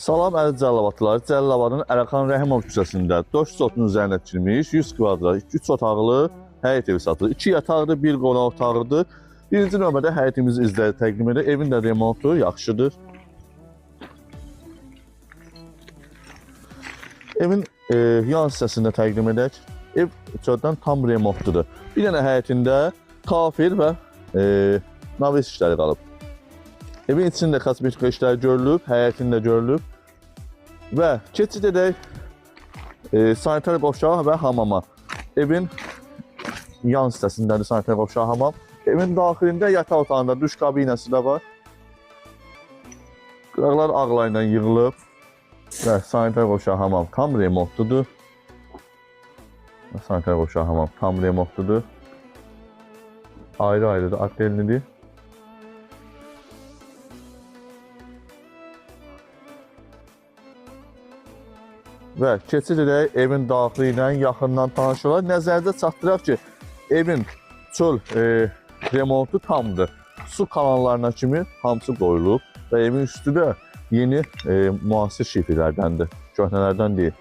Salam əziz Cəlilabadlılar. Cəlilabadın Ərəxan Rəhimov küçəsində 430-un üzərinə tikilmiş 100 kvadrat, 3 otaqlı həyət evi satılır. 2 yataqlı, 1 qonaq otağıdır. Birinci növbədə həyətimizi izləyib təqdim edir. Evin də remontu yaxşıdır. Evin yan hissəsində təqdim edək. Ev içəridən tam remontludur. Bir dənə həyətində kafir və navis işləri qalıb. Evin içində kosmetika işləri görülüb, həyətində görülüb və keçid edək sanitar qovşağı və hamama. Evin yan hissəsindədir sanitar qovşağı, hamam. Evin daxilində yataq otağında duş kabinəsi də var. Qıraqlar ağla ilə yığılıb və sanitar qovşağı, hamam tam remontludur. Sanitar qovşağı, hamam tam remontludur. Ayrı-ayrıdır, aktellidir. Və keçid edək evin daxili ilə yaxından tanış olaq. Nəzərdə çatdıraq ki, evin çöl remontu tamdır. Su kanallarına kimi hamısı qoyulub və evin üstü də yeni müasir şifrlərdəndir, köhnələrdən deyil.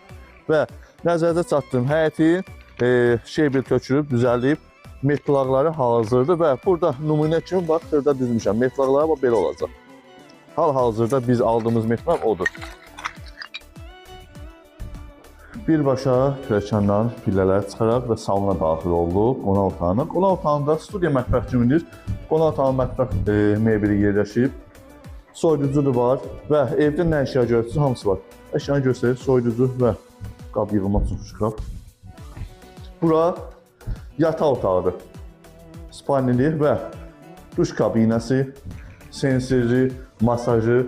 Və nəzərdə çatdırım, həyəti şeybir tökülüb, düzəldib, metlaqları hazırdır və burada nümunə kimi bax, xırda düzmüşəm. Metlaqları belə olacaq. Hal-hazırda biz aldığımız metlaq odur. Birbaşa pilləkəndən pillələr çıxaraq və salona daxil olduq qonaq otağına. Qonaq otağında studiya mətbəx kimidir. Qonaq otağının mətbəx mebeli yerləşib. Soyuducudur var və evdə nə əşya görürsünüz, hamısı var. Əşyanı göstərir, soyuducu və qab yığılma üçün şkaf. Bura yataq otağıdır. Spalnili və duş kabinəsi, sensorli, masajı,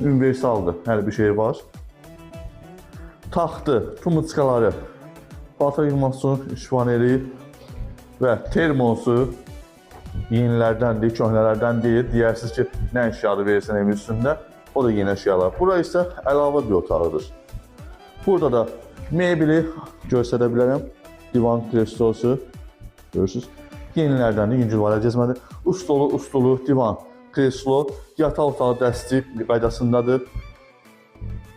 universaldır. Hər bir şey var. Taxtı, tumuçkaları, paltar yığması üçün şifaneli və termosu yenilərdəndir, köhnələrdən deyil. Deyərsiniz ki, nə əşyadır verirsən evin üstündə, o da yeni əşyalar. Bura isə əlavə bir otağıdır. Burada da mebeli göstərə bilərəm. Divan kreslosu, görürsünüz. Yenilərdəndir, yüngülvarə cəzmədir. Ustulu, divan, kreslo, yataq otağı dəstək qaydasındadır.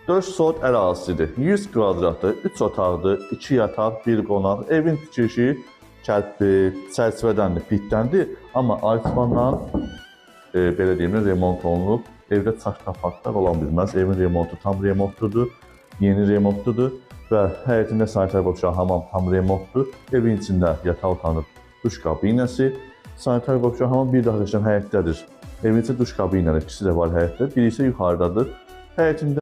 4 sot ərazisidir. 100 kvadratdır, 3 otaqdır, 2 yataq, 1 qonaq. Evin tikilişi çərçivədəndir, pitdəndir. Amma artmandan belə deyim, remont olunub. Evdə çaşqafaqlar olan bilməz. Evin remontu tam remontludur, yeni remontludur və həyətində sanitar qovşağı, hamam tam remontludur. Evin içində yataq otağında duş kabinəsi, sanitar qovşağı, hamam bir daha həyətdədir. Evin içində duş kabinələri ikisi də var həyətdə, biri isə yuxarıdadır. Həyətində